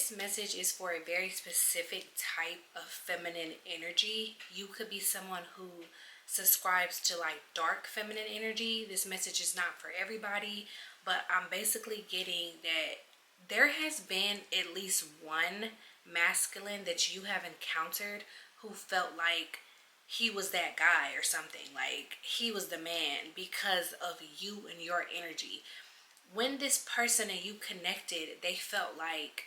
this message is for a very specific type of feminine energy. You could be someone who subscribes to like dark feminine energy. This message is not for everybody, but I'm basically getting that there has been at least one masculine that you have encountered who felt like he was that guy or something, like he was the man because of you and your energy. When this person and you connected, they felt like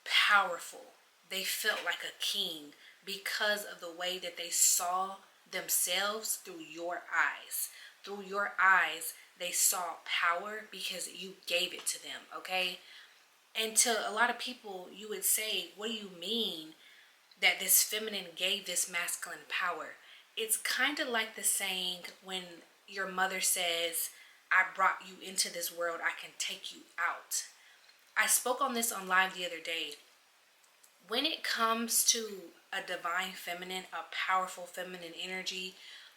powerful. They felt like a king because of the way that they saw themselves through your eyes. Through your eyes, they saw power because you gave it to them, okay? And to a lot of people, you would say, what do you mean that this feminine gave this masculine power? It's kind of like the saying when your mother says, I brought you into this world, I can take you out. I spoke on this on live the other day. When it comes to a divine feminine, a powerful feminine energy,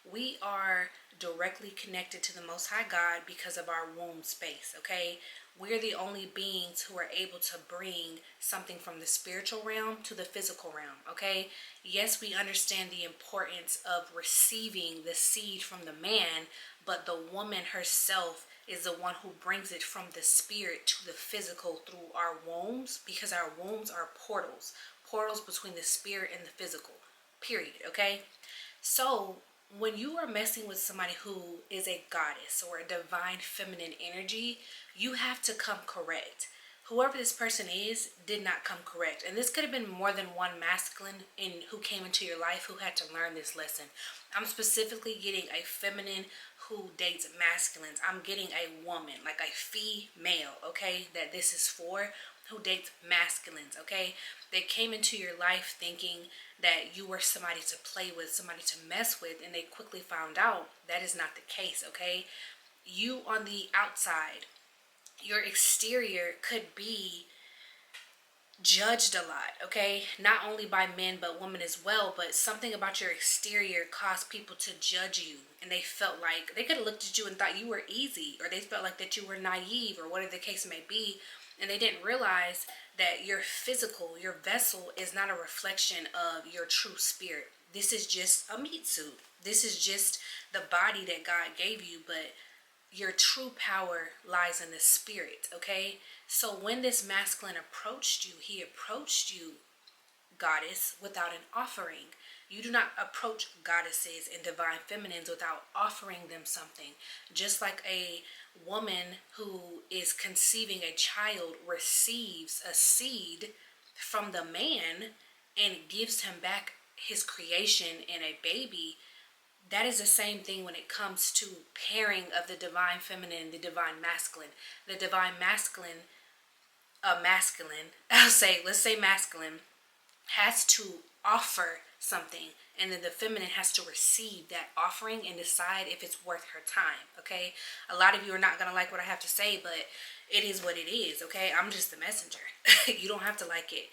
we are directly connected to the Most High God because of our womb space, okay? We're the only beings who are able to bring something from the spiritual realm to the physical realm, okay? Yes, we understand the importance of receiving the seed from the man, but the woman herself is the one who brings it from the spirit to the physical through our wombs, because our wombs are portals between the spirit and the physical, period, okay? So when you are messing with somebody who is a goddess or a divine feminine energy, you have to come correct. Whoever this person is did not come correct. And this could have been more than one masculine who came into your life who had to learn this lesson. I'm specifically getting a feminine who dates masculines. I'm getting a woman, like a female, okay, that this is for, who dates masculines, okay? They came into your life thinking that you were somebody to play with, somebody to mess with, and they quickly found out that is not the case, okay? You on the outside, your exterior could be judged a lot, okay? Not only by men but women as well, but something about your exterior caused people to judge you, and they felt like they could have looked at you and thought you were easy, or they felt like that you were naive, or whatever the case may be, and they didn't realize that your physical, your vessel is not a reflection of your true spirit. This is just a meat suit. This is just the body that God gave you, but your true power lies in the spirit, okay? So when this masculine approached you, he approached you, goddess, without an offering. You do not approach goddesses and divine feminines without offering them something. Just like a woman who is conceiving a child receives a seed from the man and gives him back his creation and a baby, that is the same thing when it comes to pairing of the divine feminine and the divine masculine. The divine masculine, let's say masculine, has to offer something, and then the feminine has to receive that offering and decide if it's worth her time, okay? A lot of you are not going to like what I have to say, but it is what it is, okay? I'm just the messenger. You don't have to like it.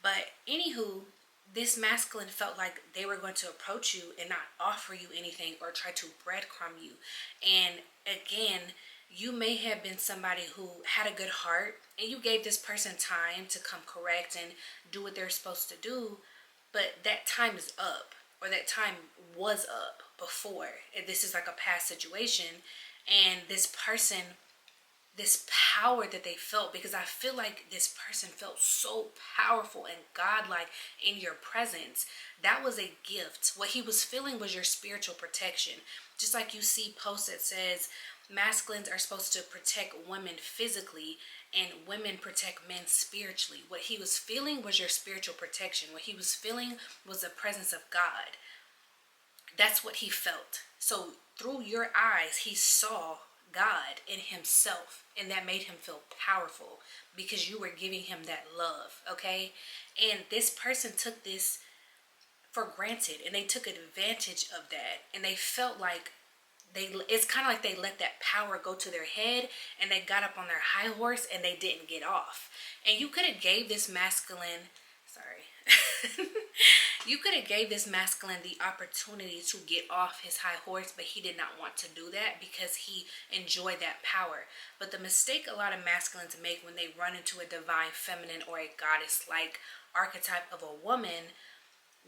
But anywho, this masculine felt like they were going to approach you and not offer you anything or try to breadcrumb you. And again, you may have been somebody who had a good heart and you gave this person time to come correct and do what they're supposed to do, but that time is up, or that time was up before. This is like a past situation, and this person, this power that they felt, because I feel like this person felt so powerful and godlike in your presence. That was a gift. What he was feeling was your spiritual protection. Just like you see posts that says masculines are supposed to protect women physically and women protect men spiritually. What he was feeling was your spiritual protection. What he was feeling was the presence of God. That's what he felt. So through your eyes, he saw God in himself, and that made him feel powerful because you were giving him that love, okay? And this person took this for granted, and they took advantage of that, and they felt like it's kind of like they let that power go to their head, and they got up on their high horse and they didn't get off. And you could have gave this masculine, You could have gave this masculine the opportunity to get off his high horse, but he did not want to do that because he enjoyed that power. But the mistake a lot of masculines make when they run into a divine feminine or a goddess-like archetype of a woman,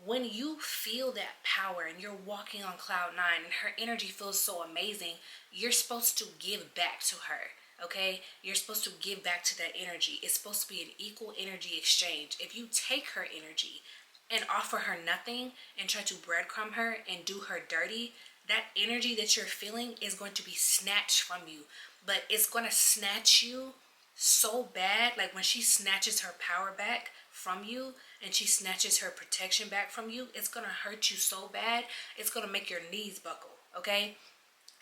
when you feel that power and you're walking on cloud nine and her energy feels so amazing, you're supposed to give back to her. Okay, you're supposed to give back to that energy. It's supposed to be an equal energy exchange. If you take her energy and offer her nothing and try to breadcrumb her and do her dirty, that energy that you're feeling is going to be snatched from you. But it's going to snatch you so bad. Like when she snatches her power back from you and she snatches her protection back from you, it's going to hurt you so bad. It's going to make your knees buckle. Okay,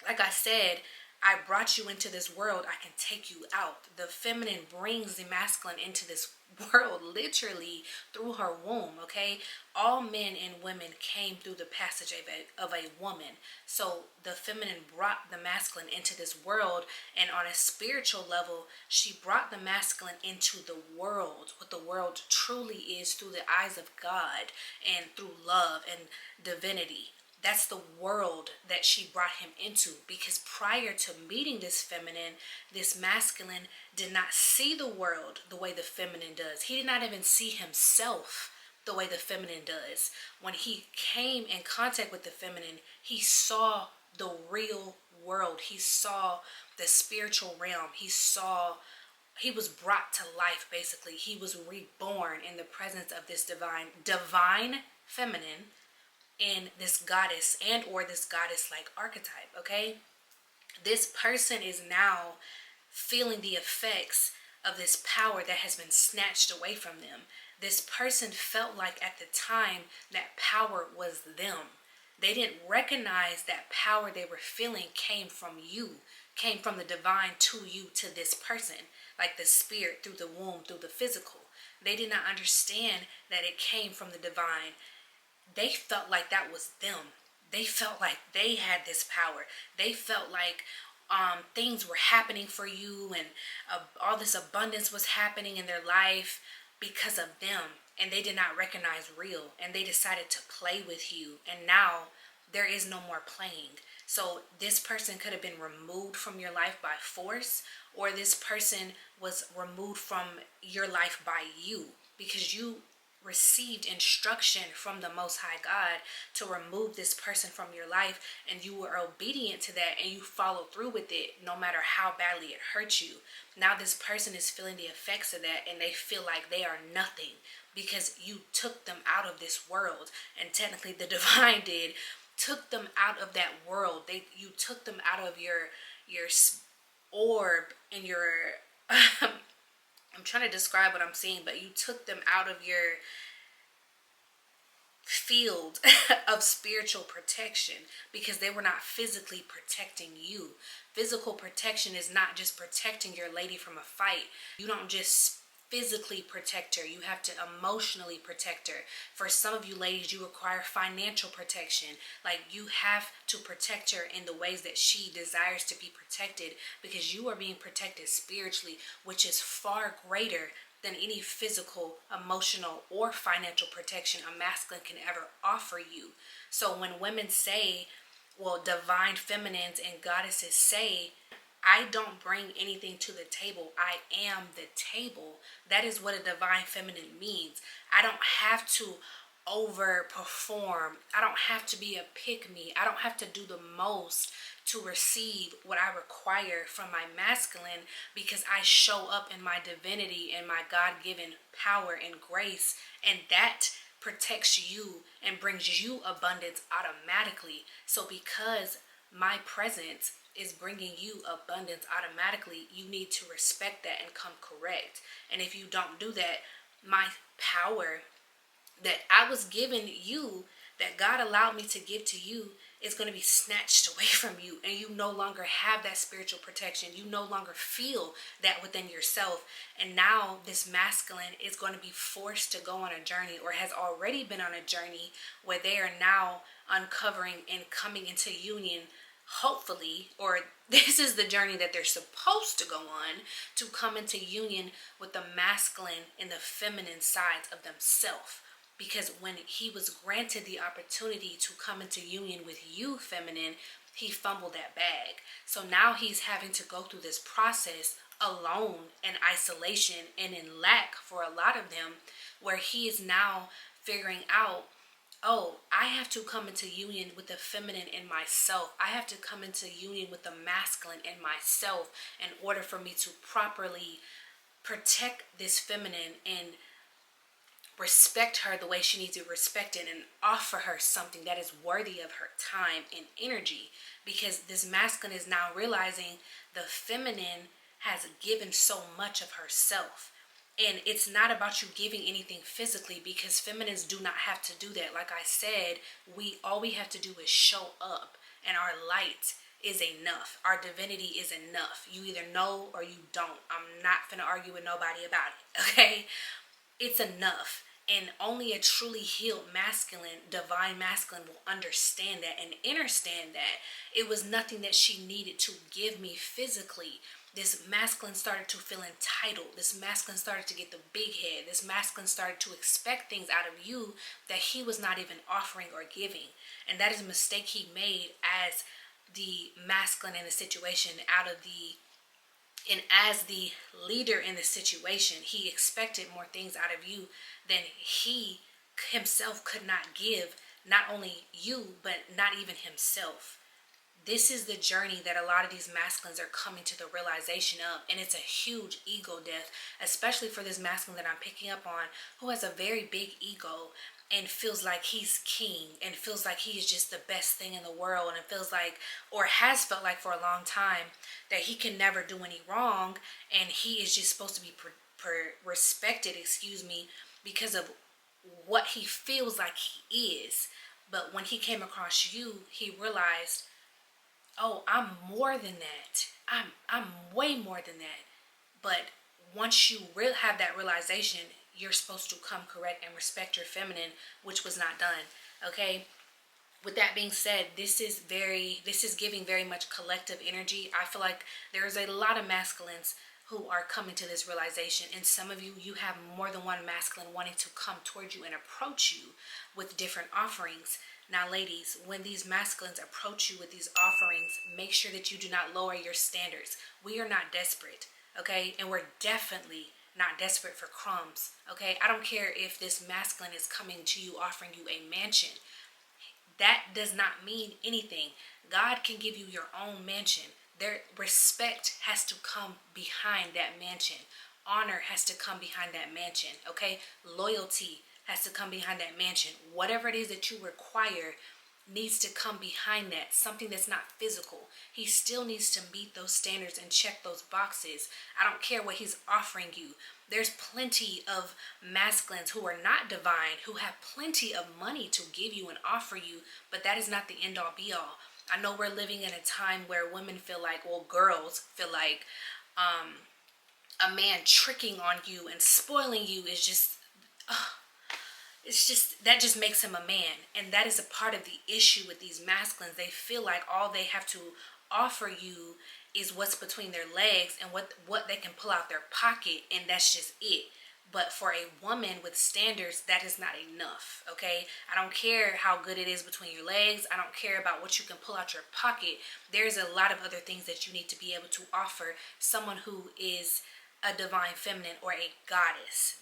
like I said, I brought you into this world, I can take you out. The feminine brings the masculine into this world literally through her womb, okay? All men and women came through the passage of a woman. So the feminine brought the masculine into this world, and on a spiritual level, she brought the masculine into the world, what the world truly is through the eyes of God and through love and divinity. That's the world that she brought him into, because prior to meeting this feminine, this masculine did not see the world the way the feminine does. He did not even see himself the way the feminine does. When he came in contact with the feminine, he saw the real world. He saw the spiritual realm. He was brought to life, basically. He was reborn in the presence of this divine feminine, in this goddess and or this goddess-like archetype, okay? This person is now feeling the effects of this power that has been snatched away from them. This person felt like at the time that power was them. They didn't recognize that power they were feeling came from you, came from the divine to you, to this person, like the spirit through the womb, through the physical. They did not understand that it came from the divine. They felt like that was them. They felt like they had this power. They felt like things were happening for you, and all this abundance was happening in their life because of them. And they did not recognize real. And they decided to play with you. And now there is no more playing. So this person could have been removed from your life by force, or this person was removed from your life by you because you received instruction from the Most High God to remove this person from your life, and you were obedient to that and you followed through with it no matter how badly it hurt you. Now this person is feeling the effects of that, and they feel like they are nothing because you took them out of this world. And technically the divine did took them out of that world. You took them out of your orb and your I'm trying to describe what I'm seeing, but you took them out of your field of spiritual protection because they were not physically protecting you. Physical protection is not just protecting your lady from a fight. You don't just physically protect her. You have to emotionally protect her. For some of you ladies, you require financial protection. Like, you have to protect her in the ways that she desires to be protected, because you are being protected spiritually, which is far greater than any physical, emotional, or financial protection a masculine can ever offer you. So when women say, well, divine feminines and goddesses say, I don't bring anything to the table, I am the table, that is what a divine feminine means. I don't have to overperform. I don't have to be a pick-me. I don't have to do the most to receive what I require from my masculine, because I show up in my divinity and my God-given power and grace, and that protects you and brings you abundance automatically. So because my presence is bringing you abundance automatically, you need to respect that and come correct. And if you don't do that, my power that I was giving you, that God allowed me to give to you, is going to be snatched away from you, and you no longer have that spiritual protection. You no longer feel that within yourself. And now this masculine is going to be forced to go on a journey, or has already been on a journey, where they are now uncovering and coming into union, hopefully, or this is the journey that they're supposed to go on, to come into union with the masculine and the feminine sides of themselves. because when he was granted the opportunity to come into union with you, feminine, he fumbled that bag. So now he's having to go through this process alone, in isolation and in lack for a lot of them, where he is now figuring out, oh, I have to come into union with the feminine in myself. I have to come into union with the masculine in myself in order for me to properly protect this feminine and respect her the way she needs to be respected, and offer her something that is worthy of her time and energy. Because this masculine is now realizing the feminine has given so much of herself. And it's not about you giving anything physically, because feminines do not have to do that. Like I said, all we have to do is show up, and our light is enough. Our divinity is enough. You either know or you don't. I'm not finna argue with nobody about it, okay? It's enough. And only a truly healed masculine, divine masculine, will understand that and understand that it was nothing that she needed to give me physically. This masculine started to feel entitled. This masculine started to get the big head. This masculine started to expect things out of you that he was not even offering or giving. And that is a mistake he made as the masculine in the situation, and as the leader in the situation. He expected more things out of you than he himself could not give, not only you, but not even himself. This is the journey that a lot of these masculines are coming to the realization of, and it's a huge ego death, especially for this masculine that I'm picking up on, who has a very big ego and feels like he's king and feels like he is just the best thing in the world, and it feels like, or has felt like for a long time, that he can never do any wrong, and he is just supposed to be respected, because of what he feels like he is. But when he came across you, he realized, oh, I'm more than that. I'm way more than that. But once you have that realization, you're supposed to come correct and respect your feminine, which was not done. Okay. With that being said, this is giving very much collective energy. I feel like there's a lot of masculines who are coming to this realization, and some of you have more than one masculine wanting to come towards you and approach you with different offerings. Now, ladies, when these masculines approach you with these offerings, make sure that you do not lower your standards. We are not desperate, okay? And we're definitely not desperate for crumbs, okay? I don't care if this masculine is coming to you offering you a mansion. That does not mean anything. God can give you your own mansion. Their respect has to come behind that mansion. Honor has to come behind that mansion, okay? Loyalty has to come behind that mansion. Whatever it is that you require needs to come behind that. Something that's not physical. He still needs to meet those standards and check those boxes. I don't care what he's offering you. There's plenty of masculines who are not divine, who have plenty of money to give you and offer you, but that is not the end all be all. I know we're living in a time where women feel like, well, girls feel like a man tricking on you and spoiling you is just, that just makes him a man. And that is a part of the issue with these masculines. They feel like all they have to offer you is what's between their legs and what they can pull out their pocket, and that's just it. But for a woman with standards, that is not enough, okay? I don't care how good it is between your legs. I don't care about what you can pull out your pocket. There's a lot of other things that you need to be able to offer someone who is a divine feminine or a goddess.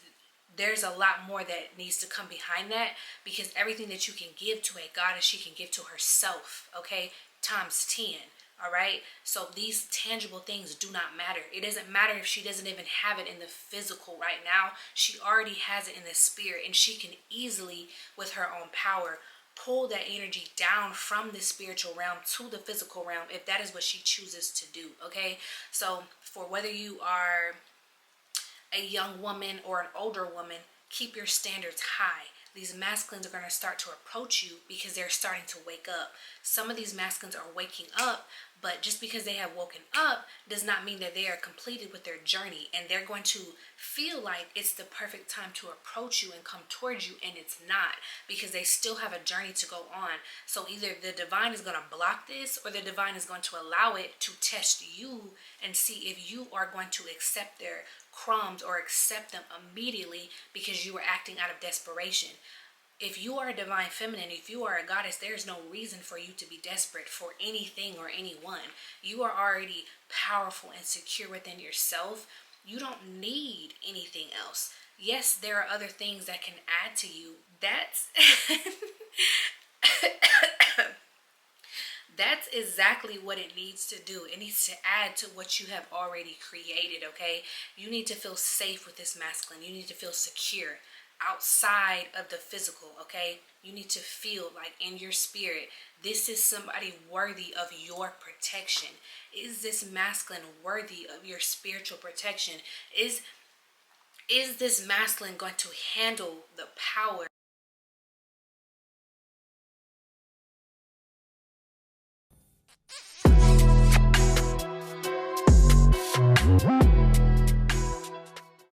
There's a lot more that needs to come behind that, because everything that you can give to a goddess, she can give to herself, okay? Times 10. All right. So these tangible things do not matter. It doesn't matter if she doesn't even have it in the physical right now. She already has it in the spirit, and she can easily, with her own power, pull that energy down from the spiritual realm to the physical realm if that is what she chooses to do. Okay. So for whether you are a young woman or an older woman, keep your standards high. These masculines are going to start to approach you because they're starting to wake up. Some of these masculines are waking up, but just because they have woken up does not mean that they are completed with their journey, and they're going to feel like it's the perfect time to approach you and come towards you, and it's not, because they still have a journey to go on. So either the divine is going to block this, or the divine is going to allow it to test you and see if you are going to accept their crumbs or accept them immediately because you were acting out of desperation. If you are a divine feminine, if you are a goddess, there's no reason for you to be desperate for anything or anyone. You are already powerful and secure within yourself. You don't need anything else. Yes, there are other things that can add to you. That's that's exactly what it needs to do. It needs to add to what you have already created, okay? You need to feel safe with this masculine. You need to feel secure outside of the physical, okay? You need to feel like in your spirit, this is somebody worthy of your protection. Is this masculine worthy of your spiritual protection? Is this masculine going to handle the power